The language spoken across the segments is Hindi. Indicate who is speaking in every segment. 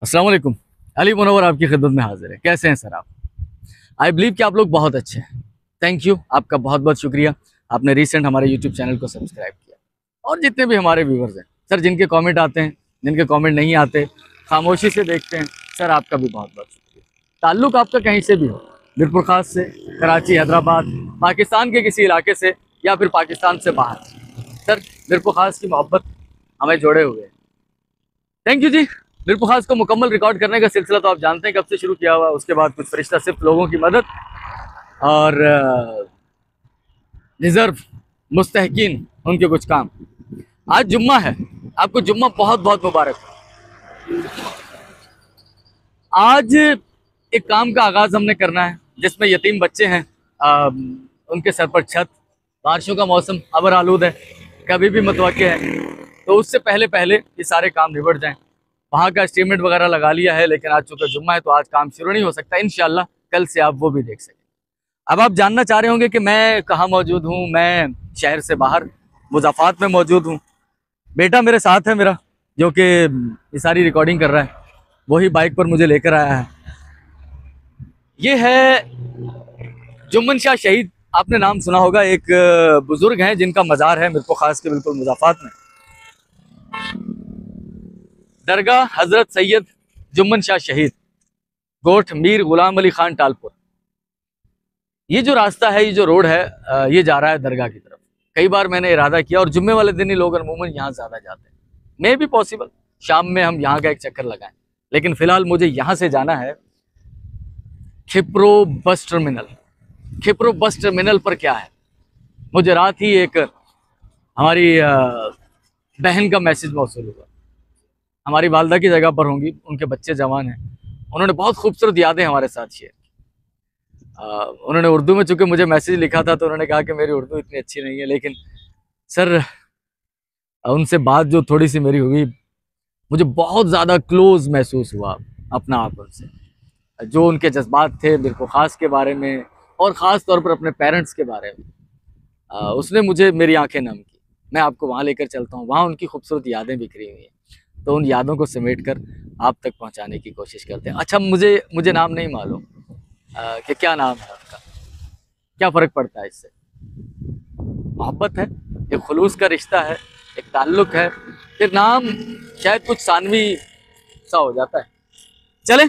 Speaker 1: अस्सलाम वालेकुम। अली मुनव्वर आपकी खिदमत में हाजिर है। कैसे हैं सर आप? आई बिलीव कि आप लोग बहुत अच्छे हैं। थैंक यू, आपका बहुत बहुत शुक्रिया। आपने रिसेंट हमारे यूट्यूब चैनल को सब्सक्राइब किया। और जितने भी हमारे व्यूवर्स हैं सर, जिनके कमेंट आते हैं, जिनके कमेंट नहीं आते, खामोशी से देखते हैं, सर आपका भी बहुत बहुत शुक्रिया। ताल्लुक़ आपका कहीं से भी हो, मीरपुर खास से, कराची, हैदराबाद, पाकिस्तान के किसी इलाके से या फिर पाकिस्तान से बाहर, सर मीरपुर खास की मोहब्बत हमें जोड़े हुए है। थैंक यू जी। मीरपुर खास को मुकम्मल रिकॉर्ड करने का सिलसिला तो आप जानते हैं कब से शुरू किया हुआ। उसके बाद कुछ फरिश्ता सिर्फ लोगों की मदद और रिजर्व मुस्तहकीन उनके कुछ काम। आज जुम्मा है, आपको जुम्मा बहुत बहुत मुबारक हो। आज एक काम का आगाज़ हमने करना है जिसमें यतीम बच्चे हैं, उनके सर पर छत, बारिशों का मौसम अबर आलूद है, कभी भी मुतवक्के है, तो उससे पहले पहले ये सारे काम निबट जाएं। वहाँ का स्टीमेंट वगैरह लगा लिया है, लेकिन आज चूँकि जुम्मा है तो आज काम शुरू नहीं हो सकता। इंशाल्लाह कल से आप वो भी देख सकें। अब आप जानना चाह रहे होंगे कि मैं कहाँ मौजूद हूँ। मैं शहर से बाहर मुज़ाफ़ात में मौजूद हूँ। बेटा मेरे साथ है मेरा, जो कि ये सारी रिकॉर्डिंग कर रहा है, वही बाइक पर मुझे लेकर आया है। ये है जुम्मन शाह शहीद, आपने नाम सुना होगा। एक बुजुर्ग हैं जिनका मज़ार है मीरपुर खास के बिल्कुल मुज़ाफ़ात में। दरगाह हज़रत सैयद जुम्मन शाह शहीद, गोठ मीर गुलाम अली खान टालपुर। ये जो रास्ता है, ये जो रोड है, ये जा रहा है दरगाह की तरफ। कई बार मैंने इरादा किया, और जुम्मे वाले दिन ही लोग अमूमन यहाँ ज़्यादा जाते हैं। मे भी पॉसिबल शाम में हम यहाँ का एक चक्कर लगाएं, लेकिन फ़िलहाल मुझे यहाँ से जाना है खिप्रो बस टर्मिनल। खिप्रो बस टर्मिनल पर क्या है, मुझे रात ही एक हमारी बहन का मैसेज मौसूल हुआ। हमारी वालदा की जगह पर होंगी, उनके बच्चे जवान हैं। उन्होंने बहुत खूबसूरत यादें हमारे साथ शेयर की। उन्होंने उर्दू में चूँकि मुझे मैसेज लिखा था, तो उन्होंने कहा कि मेरी उर्दू इतनी अच्छी नहीं है, लेकिन सर उनसे बात जो थोड़ी सी मेरी हुई, मुझे बहुत ज़्यादा क्लोज महसूस हुआ अपना आप उनसे। जो उनके जज्बात थे मीरपुर खास के बारे में, और ख़ास तौर पर अपने पेरेंट्स के बारे में, उसने मुझे मेरी आंखें नम की। मैं आपको वहाँ लेकर चलता हूँ। वहाँ उनकी खूबसूरत यादें बिखरी हुई हैं, तो उन यादों को समेट कर आप तक पहुँचाने की कोशिश करते हैं। अच्छा, मुझे नाम नहीं मालूम कि क्या नाम है आपका, क्या फ़र्क पड़ता है इससे? मोहब्बत है, एक खुलूस का रिश्ता है, एक ताल्लुक़ है, फिर नाम शायद कुछ सानवी सा हो जाता है। चलें,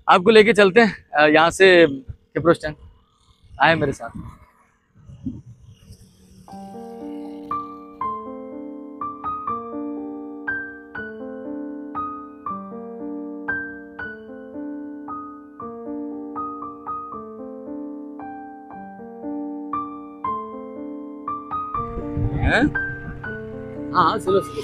Speaker 1: आपको लेके चलते हैं यहाँ से खिप्रो स्टैंड। आए मेरे साथ। हाँ, चलो चलो।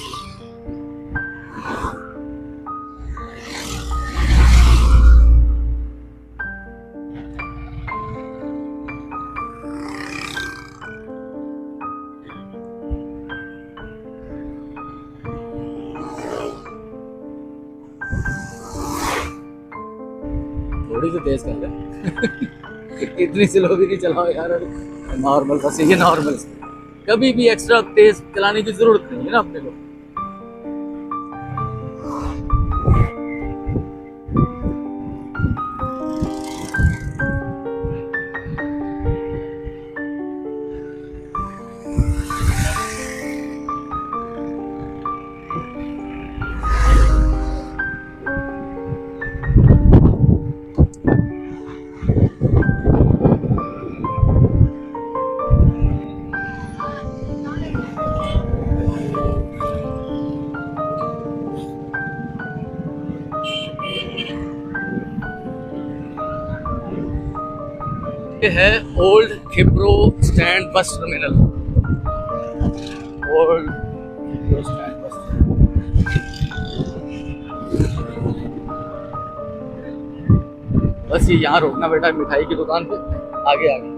Speaker 1: थोड़ी सी तेज कर ले। इतनी स्लो भी नहीं चलाओ यार। नॉर्मल, बस ये नॉर्मल। कभी भी एक्स्ट्रा तेज चलाने की जरूरत नहीं है ना अपने को। है old Khipro stand bus terminal. Old Khipro stand bus terminal. बस ये यहाँ रोकना बेटा, मिठाई की दुकान पे आगे आगे।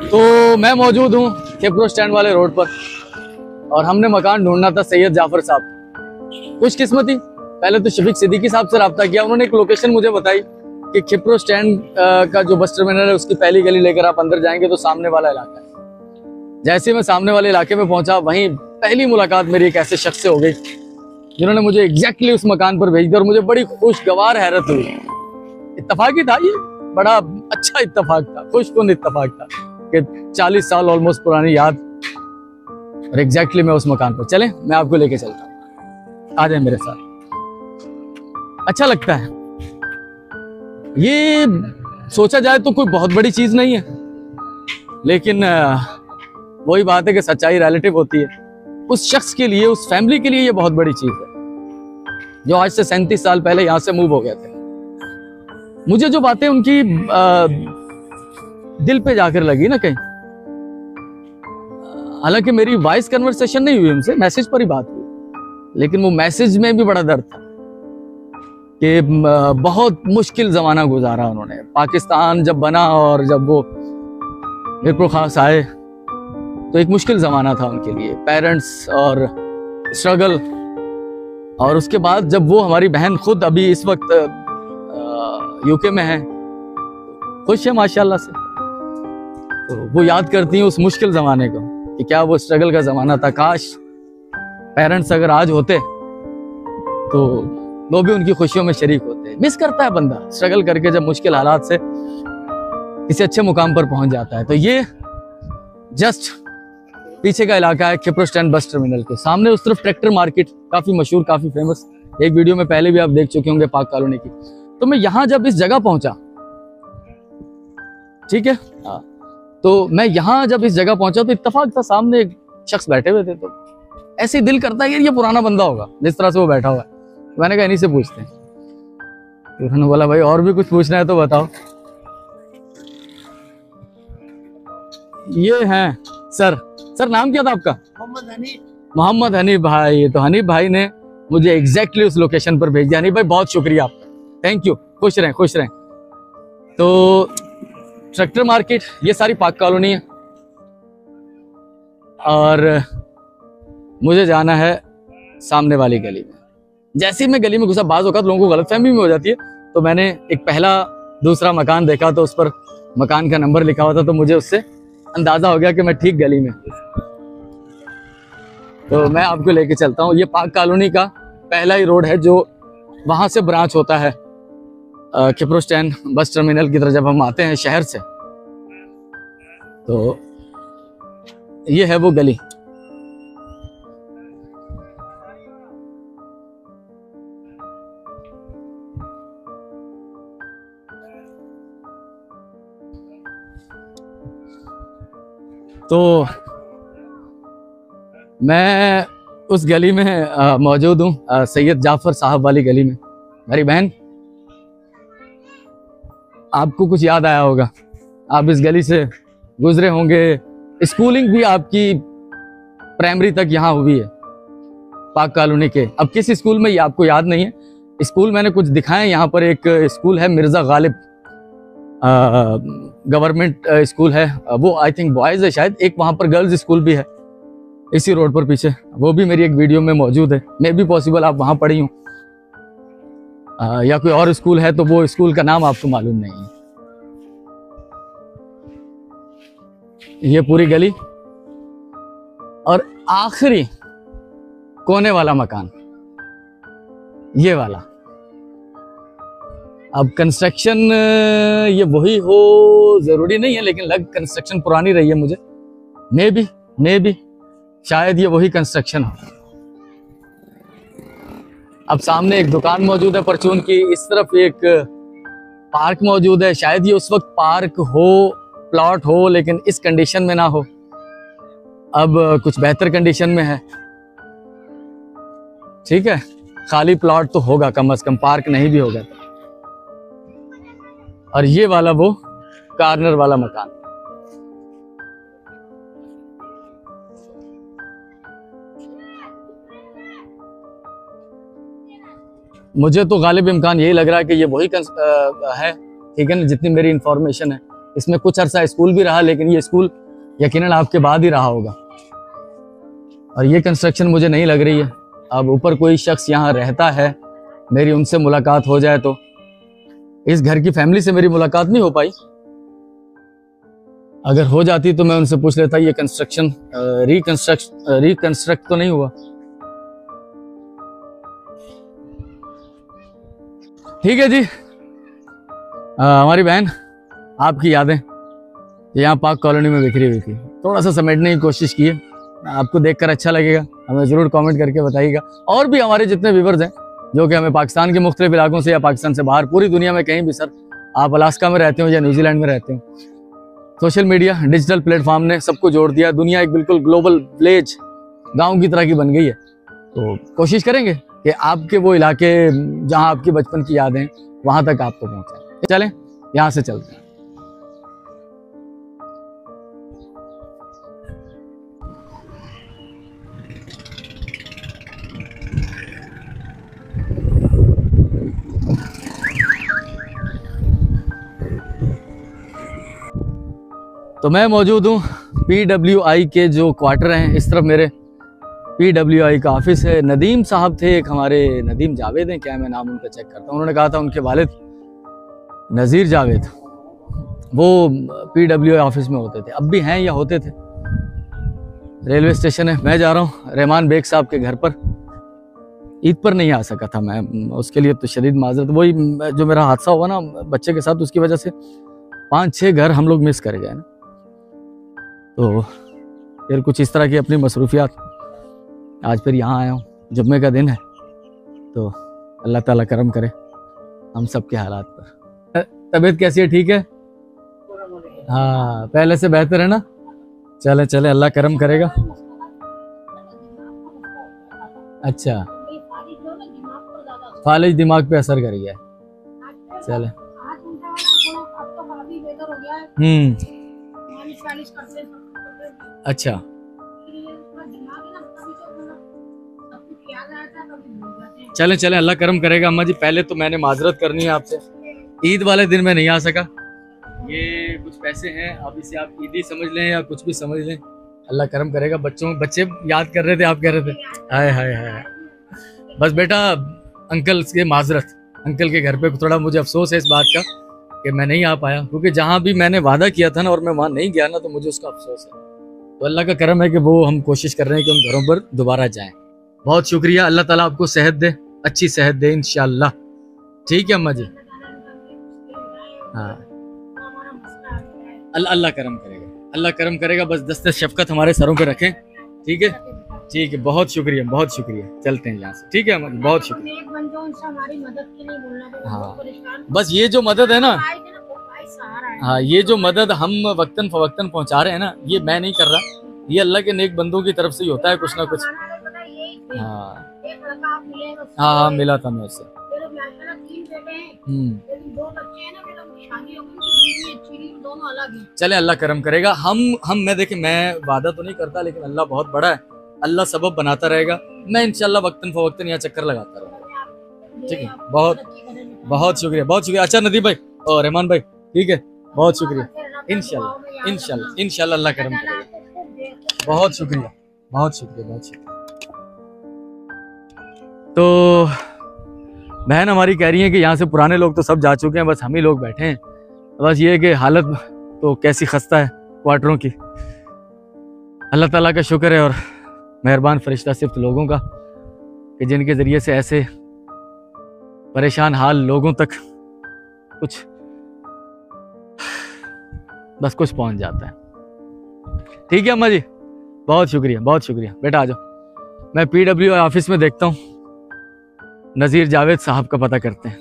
Speaker 1: तो मैं मौजूद हूँ खिप्रो स्टैंड वाले रोड पर, और हमने मकान ढूंढना था सैयद जाफर साहब। खुशकिस्मती, पहले तो शफीक सिद्दीकी साहब से रब्ता किया, उन्होंने एक लोकेशन मुझे बताई, कि खिप्रो स्टैंड का जो बस टर्मिनल है उसकी पहली गली लेकर आप अंदर जाएंगे तो सामने वाला इलाका है। जैसे मैं सामने वाले इलाके में पहुंचा, वहीं पहली मुलाकात मेरी एक ऐसे शख्स से हो गई जिन्होंने मुझे एग्जैक्टली उस मकान पर भेज दिया और मुझे बड़ी खुशगवार हैरत हुई। इत्तेफाकी था ये, बड़ा अच्छा इत्तेफाक था, खुशकुन इत्तेफाक था कि 40 साल ऑलमोस्ट पुरानी याद और एग्जैक्टली मैं उस मकान पर। चले मैं आपको लेके चलता हूँ, आ जाए मेरे साथ। अच्छा लगता है। ये सोचा जाए तो कोई बहुत बड़ी चीज नहीं है, लेकिन वही बात है कि सच्चाई रिलेटिव होती है। उस शख्स के लिए, उस फैमिली के लिए ये बहुत बड़ी चीज है जो आज से 37 साल पहले यहां से मूव हो गए थे। मुझे जो बातें उनकी दिल पे जाकर लगी ना कहीं, हालांकि मेरी वॉइस कन्वर्सेशन नहीं हुई उनसे, मैसेज पर ही बात हुई, लेकिन वो मैसेज में भी बड़ा दर्द था कि बहुत मुश्किल जमाना गुजारा उन्होंने। पाकिस्तान जब बना और जब वो मीरपुर खास आए तो एक मुश्किल जमाना था उनके लिए, पेरेंट्स और स्ट्रगल। और उसके बाद जब वो, हमारी बहन खुद अभी इस वक्त यूके में है, खुश है माशाल्लाह से, तो वो याद करती हैं उस मुश्किल जमाने को कि क्या वो स्ट्रगल का जमाना था। काश पेरेंट्स अगर आज होते तो वो भी उनकी खुशियों में शरीक होते। मिस करता है बंदा स्ट्रगल करके जब मुश्किल हालात से किसी अच्छे मुकाम पर पहुंच जाता है। तो ये जस्ट पीछे का इलाका है खिप्रो स्टैंड बस टर्मिनल के सामने। उस तरफ ट्रैक्टर मार्केट, काफी मशहूर, काफी फेमस, एक वीडियो में पहले भी आप देख चुके होंगे पाक कॉलोनी की। तो मैं यहां जब इस जगह पहुंचा, ठीक है, तो मैं यहां जब इस जगह पहुंचा तो इत्तेफाक था, सामने एक शख्स बैठे हुए थे, तो ऐसे ही दिल करता है यार ये पुराना बंदा होगा जिस तरह से वो बैठा हुआ है। मैंने कहा इन्हीं से पूछते हैं। तो उन्होंने बोला भाई और भी कुछ पूछना है तो बताओ। ये हैं सर नाम क्या था आपका? मोहम्मद हनीफ भाई। तो हनीफ भाई ने मुझे एग्जैक्टली उस लोकेशन पर भेज दिया। हनीफ भाई बहुत शुक्रिया आपका, थैंक यू, खुश रहें खुश रहें। तो ट्रैक्टर मार्केट, ये सारी पाक कॉलोनी है और मुझे जाना है सामने वाली गली में। जैसे ही मैं गली में घुसा, बाज़ औक़ात लोगों को गलतफहमी में हो जाती है, तो मैंने एक पहला दूसरा मकान देखा तो उस पर मकान का नंबर लिखा हुआ था, तो मुझे उससे अंदाजा हो गया कि मैं ठीक गली में। तो मैं आपको लेके चलता हूँ। ये पाक कॉलोनी का पहला ही रोड है जो वहां से ब्रांच होता है खिप्रो स्टैंड बस टर्मिनल की तरफ जब हम आते हैं शहर से। तो ये है वो गली। तो मैं उस गली में मौजूद हूँ, सैयद जाफर साहब वाली गली में। मेरी बहन, आपको कुछ याद आया होगा, आप इस गली से गुजरे होंगे। स्कूलिंग भी आपकी प्राइमरी तक यहाँ हुई है पाक कॉलोनी के। अब किस स्कूल में ये आपको याद नहीं है, स्कूल मैंने कुछ दिखाए। यहाँ पर एक स्कूल है मिर्ज़ा गालिब गवर्नमेंट स्कूल है, वो आई थिंक बॉयज़ है शायद। एक वहाँ पर गर्ल्स स्कूल भी है इसी रोड पर पीछे, वो भी मेरी एक वीडियो में मौजूद है। मे बी पॉसिबल आप वहाँ पढ़ी हो, या कोई और स्कूल है तो वो स्कूल का नाम आपको मालूम नहीं है। ये पूरी गली और आखिरी कोने वाला मकान ये वाला। अब कंस्ट्रक्शन ये वही हो जरूरी नहीं है, लेकिन लग कंस्ट्रक्शन पुरानी रही है मुझे। मे बी शायद ये वही कंस्ट्रक्शन हो। अब सामने एक दुकान मौजूद है परचून की, इस तरफ एक पार्क मौजूद है। शायद ये उस वक्त पार्क हो, प्लॉट हो, लेकिन इस कंडीशन में ना हो, अब कुछ बेहतर कंडीशन में है। ठीक है, खाली प्लॉट तो होगा कम से कम, पार्क नहीं भी होगा तो। और ये वाला वो कार्नर वाला मकान। मुझे तो गालिब इम्कान यही लग रहा है कि ये वही है, ठीक है ना, जितनी मेरी इंफॉर्मेशन है। इसमें कुछ अरसा स्कूल भी रहा, लेकिन ये स्कूल यकीनन आपके बाद ही रहा होगा। और ये कंस्ट्रक्शन मुझे नहीं लग रही है। अब ऊपर कोई शख्स यहाँ रहता है, मेरी उनसे मुलाकात हो जाए तो इस घर की फैमिली से मेरी मुलाकात नहीं हो पाई। अगर हो जाती तो मैं उनसे पूछ लेता ये कंस्ट्रक्शन रिकंस्ट्रक्ट तो नहीं हुआ। ठीक है जी। हमारी बहन, आपकी यादें यहाँ पाक कॉलोनी में बिखरी हुई थी, थोड़ा सा समेटने की कोशिश की है। आपको देखकर अच्छा लगेगा, हमें ज़रूर कमेंट करके बताइएगा। और भी हमारे जितने व्यूवर्स हैं जो कि हमें पाकिस्तान के मुख्तलिफ इलाकों से या पाकिस्तान से बाहर पूरी दुनिया में कहीं भी, सर आप अलास्का में रहते हो या न्यूजीलैंड में रहते हो, सोशल मीडिया डिजिटल प्लेटफॉर्म ने सबको जोड़ दिया। दुनिया एक बिल्कुल ग्लोबल विलेज गाँव की तरह की बन गई है। तो कोशिश करेंगे कि आपके वो इलाके जहाँ आपकी बचपन की यादें वहाँ तक आपको पहुँचाएं। चलें यहाँ से चलते हैं। तो मैं मौजूद हूँ PWI के जो क्वार्टर हैं, इस तरफ मेरे PWI का ऑफिस है। नदीम साहब थे एक हमारे, नदीम जावेद हैं क्या, मैं नाम उनका चेक करता हूँ। उन्होंने कहा था उनके वालिद नज़ीर जावेद वो PWI ऑफिस में होते थे, अब भी हैं या होते थे। रेलवे स्टेशन है, मैं जा रहा हूँ रहमान बेग साहब के घर पर। ईद पर नहीं आ सका था मैं, उसके लिए तो शदीद माजरत। वही जो मेरा हादसा हुआ ना बच्चे के साथ, उसकी वजह से 5-6 घर हम लोग मिस कर गए ना। तो फिर कुछ इस तरह की अपनी मसरूफियात, आज फिर यहाँ आया हूँ, जुम्मे का दिन है, तो अल्लाह ताला करम करे हम सब के हालात पर। तबीयत कैसी है, ठीक है? हाँ, पहले से बेहतर है ना? चले चले, अल्लाह करम करेगा। अच्छा, फालिज दिमाग पे असर कर गया। चले, अच्छा, चले चले, अल्लाह करम करेगा। अम्मा जी पहले तो मैंने माजरत करनी है आपसे, ईद वाले दिन मैं नहीं आ सका। ये कुछ पैसे हैं, अब इसे आप ईदी समझ लें या कुछ भी समझ लें, अल्लाह करम करेगा। बच्चे याद कर रहे थे, आप कह रहे थे हाय हाय हाय। बस बेटा अंकल के माजरत, अंकल के घर पे थोड़ा मुझे अफसोस है इस बात का कि मैं नहीं आ पाया, क्योंकि जहाँ भी मैंने वादा किया था ना और मैं वहाँ नहीं गया ना, तो मुझे उसका अफसोस है। तो अल्लाह का करम है कि वो हम कोशिश कर रहे हैं कि उन घरों पर दोबारा जाएं। बहुत शुक्रिया, अल्लाह ताला आपको सेहत दे, अच्छी सेहत दे इंशाअल्लाह। ठीक है अम्मा जी, हाँ अल्लाह करम करेगा, अल्लाह करम करेगा। बस दस्ते शफकत हमारे सरों पे रखें, ठीक है? ठीक है, बहुत शुक्रिया, बहुत शुक्रिया। चलते हैं यहाँ से, ठीक है अम्मा जी, बहुत शुक्रिया। हाँ, बस ये जो मदद है ना, हाँ ये जो मदद हम वक्तन फवक्तन पहुँचा रहे हैं ना, ये मैं नहीं कर रहा, ये अल्लाह के नेक बंदों की तरफ से ही होता है कुछ ना कुछ। हाँ हाँ हाँ, मिला था मैं उससे। चले, अल्लाह करम करेगा। मैं देखे, मैं वादा तो नहीं करता, लेकिन अल्लाह बहुत बड़ा है, अल्लाह सबब बनाता रहेगा। मैं इंशाल्लाह वक्तन फवक्तन यहाँ चक्कर लगाता रहूँगा, ठीक है? बहुत बहुत शुक्रिया, बहुत शुक्रिया। अच्छा नदीम भाई और रहमान भाई, ठीक है, बहुत शुक्रिया। इंशाल्लाह इंशाल्लाह इंशाल्लाह अल्लाह करम करेगा। बहुत शुक्रिया, बहुत शुक्रिया, बहुत शुक्रिया। तो बहन हमारी कह रही है कि यहाँ से पुराने लोग तो सब जा चुके हैं, बस हम ही लोग बैठे हैं। बस ये है कि हालत तो कैसी खस्ता है क्वार्टरों की। अल्लाह ताला का शुक्र है और मेहरबान फरिश्ता सिर्फ लोगों का कि जिनके ज़रिए से ऐसे परेशान हाल लोगों तक कुछ बस कुछ पहुंच जाता है। ठीक है अम्मा जी, बहुत शुक्रिया, बहुत शुक्रिया। बेटा आ जाओ, मैं PWI ऑफिस में देखता हूँ, नज़ीर जावेद साहब का पता करते हैं।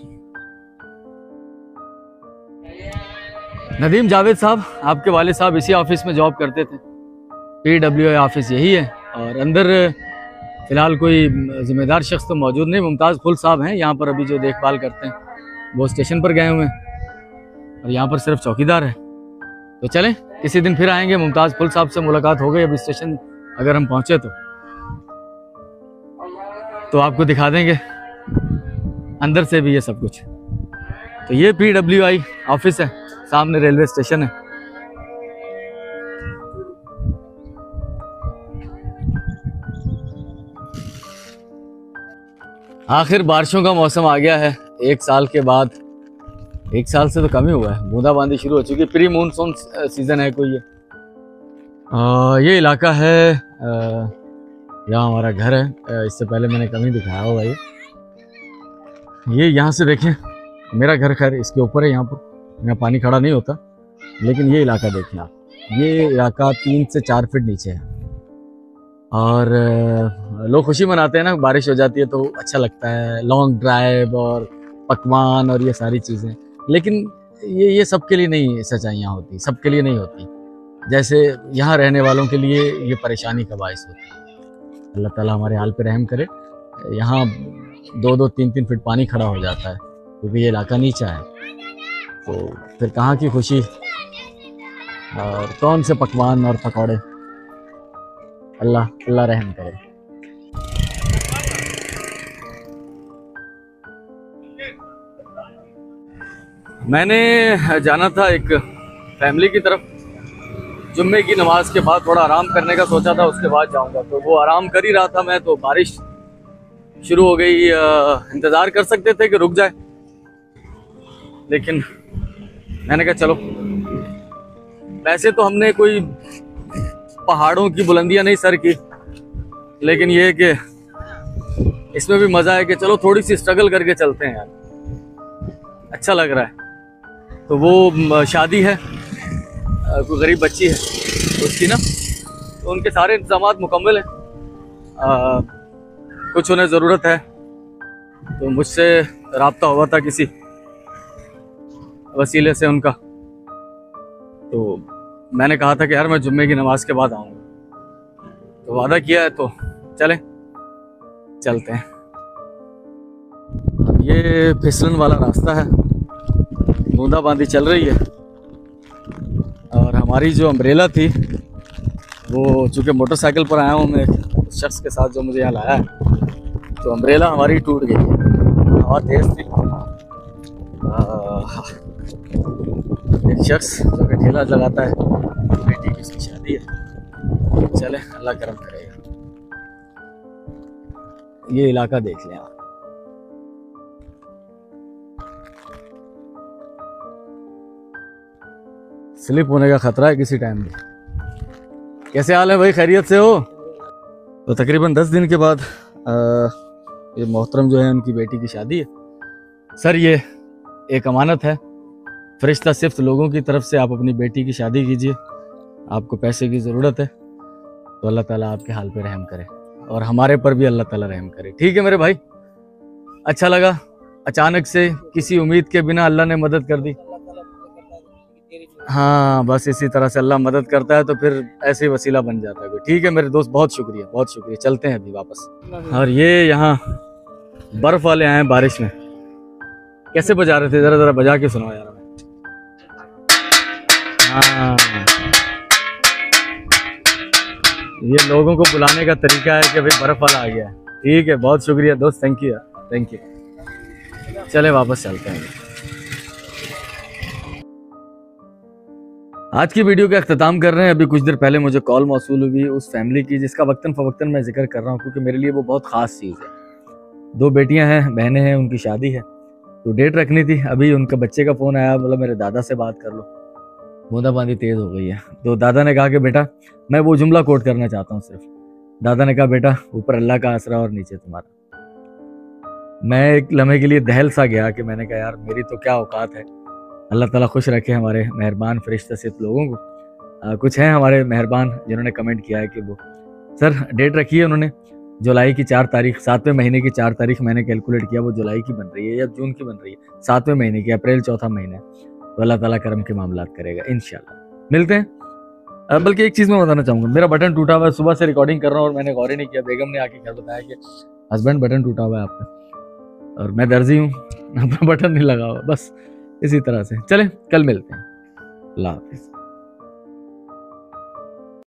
Speaker 1: नदीम जावेद साहब, आपके वाले साहब इसी ऑफिस में जॉब करते थे। PWI ऑफिस यही है और अंदर फ़िलहाल कोई ज़िम्मेदार शख्स तो मौजूद नहीं। मुमताज़ फुल साहब हैं यहाँ पर अभी जो देखभाल करते हैं, वो स्टेशन पर गए हुए हैं और यहाँ पर सिर्फ चौकीदार है। तो चलें किसी दिन फिर आएंगे, मुमताज़ फुल साहब से मुलाकात हो गई अभी स्टेशन अगर हम पहुँचे तो आपको दिखा देंगे अंदर से भी ये सब कुछ। तो ये PWI ऑफिस है, सामने रेलवे स्टेशन है। आखिर बारिशों का मौसम आ गया है, 1 साल के बाद 1 साल से तो कम ही हुआ है, बूंदाबांदी शुरू हो चुकी है। प्री मानसून सीजन है कोई ये इलाका है, यहाँ हमारा घर है। इससे पहले मैंने कभी दिखाया होगा ये यहाँ से देखें, मेरा घर खैर इसके ऊपर है, यहाँ पर यहाँ पानी खड़ा नहीं होता, लेकिन ये इलाका देखें आप, ये इलाका 3 से 4 फीट नीचे है। और लोग खुशी मनाते हैं ना, बारिश हो जाती है तो अच्छा लगता है, लॉन्ग ड्राइव और पकवान और ये सारी चीज़ें। लेकिन ये सबके लिए नहीं सच्चाइयाँ होती, सबके लिए नहीं होती। जैसे यहाँ रहने वालों के लिए ये परेशानी का बायस होती है। अल्लाह ताला हमारे हाल पे रहम करे। यहाँ 2-2, 3-3 फीट पानी खड़ा हो जाता है क्योंकि ये इलाका नीचा है, तो फिर कहाँ की खुशी और कौन से पकवान और पकौड़े। अल्लाह रहम करे। मैंने जाना था एक फैमिली की तरफ, जुम्मे की नमाज के बाद थोड़ा आराम करने का सोचा था, उसके बाद जाऊंगा। तो वो आराम कर ही रहा था मैं, तो बारिश शुरू हो गई। इंतज़ार कर सकते थे कि रुक जाए, लेकिन मैंने कहा चलो। वैसे तो हमने कोई पहाड़ों की बुलंदियां नहीं सर की, लेकिन ये है कि इसमें भी मज़ा है कि चलो थोड़ी सी स्ट्रगल करके चलते हैं यार, अच्छा लग रहा है। तो वो शादी है, कोई गरीब बच्ची है उसकी ना, तो उनके सारे इंतजाम मुकम्मल हैं। कुछ उन्हें ज़रूरत है, तो मुझसे रब्ता हुआ था किसी वसीले से उनका, तो मैंने कहा था कि यार मैं जुम्मे की नमाज के बाद आऊँगा, तो वादा किया है, तो चलते हैं। अब ये फिसलन वाला रास्ता है, बूंदाबांदी चल रही है, और हमारी जो अम्ब्रेला थी वो, चूँकि मोटरसाइकिल पर आया हूँ मैं उस शख्स के साथ जो मुझे यहाँ लाया है, तो अम्ब्रेला हमारी टूट गई है, हवा तेज़ थी। एक शख्स जो कि ठेला लगाता है, बेटी की उसकी शादी है, चले अल्लाह करम करेगा। ये इलाका देख लें आप, स्लिप होने का खतरा है किसी टाइम भी। कैसे हाल है भाई, खैरियत से हो? तो तकरीबन 10 दिन के बाद ये मोहतरम जो है उनकी बेटी की शादी है। सर ये एक अमानत है, फरिश्ता सिर्फ लोगों की तरफ से, आप अपनी बेटी की शादी कीजिए, आपको पैसे की ज़रूरत है तो अल्लाह ताला आपके हाल पे रहम करे, और हमारे पर भी अल्लाह ताला रहम करे। ठीक है मेरे भाई, अच्छा लगा, अचानक से किसी उम्मीद के बिना अल्लाह ने मदद कर दी। हाँ बस इसी तरह से अल्लाह मदद करता है, तो फिर ऐसे ही वसीला बन जाता है। ठीक है मेरे दोस्त, बहुत शुक्रिया, बहुत शुक्रिया। चलते हैं अभी वापस। और ये यहाँ बर्फ वाले आए हैं बारिश में, कैसे बजा रहे थे, जरा बजा के सुनाओ यार। हाँ ये लोगों को बुलाने का तरीका है कि भाई बर्फ वाला आ गया है। ठीक है, बहुत शुक्रिया दोस्त, थैंक यू, थैंक यू। चले वापस चलते हैं। आज की वीडियो का अख्ताम कर रहे हैं। अभी कुछ देर पहले मुझे कॉल मौसूल हुई उस फैमिली की, जिसका वक्तन फ़वक्तन मैं जिक्र कर रहा हूँ क्योंकि मेरे लिए वो बहुत ख़ास चीज़ है। 2 बेटियां हैं, बहनें हैं, उनकी शादी है, तो डेट रखनी थी। अभी उनका बच्चे का फ़ोन आया, बोला मेरे दादा से बात कर लो, बूंदाबांदी तेज़ हो गई है। तो दादा ने कहा कि बेटा, मैं वो जुमला कोट करना चाहता हूँ सिर्फ। दादा ने कहा बेटा, ऊपर अल्लाह का आसरा और नीचे तुम्हारा। मैं एक लम्हे के लिए दहल सा गया कि मैंने कहा यार मेरी तो क्या औकात है। अल्लाह ताला खुश रखे हमारे मेहरबान फरिश्ता सिर्फ लोगों को। कुछ हैं हमारे मेहरबान जिन्होंने कमेंट किया है कि वो सर डेट रखी है उन्होंने जुलाई की 4 तारीख, 7वें महीने की 4 तारीख मैंने कैलकुलेट किया, वो जुलाई की बन रही है या जून की बन रही है, 7वें महीने की, अप्रैल 4था महीना है। तो अल्लाह ताला करम के मामलात करेगा इंशाल्लाह। मिलते हैं। बल्कि एक चीज़ मैं बताना चाहूँगा, मेरा बटन टूटा हुआ है, सुबह से रिकॉर्डिंग कर रहा हूँ और मैंने गौर ही नहीं किया। बेगम ने आके घर बताया कि हस्बैंड बटन टूटा हुआ है आपका, और मैं दर्जी हूँ, अपना बटन नहीं लगा हुआ। बस इसी तरह से चले, कल मिलते हैं। अल्लाह हाफिज़।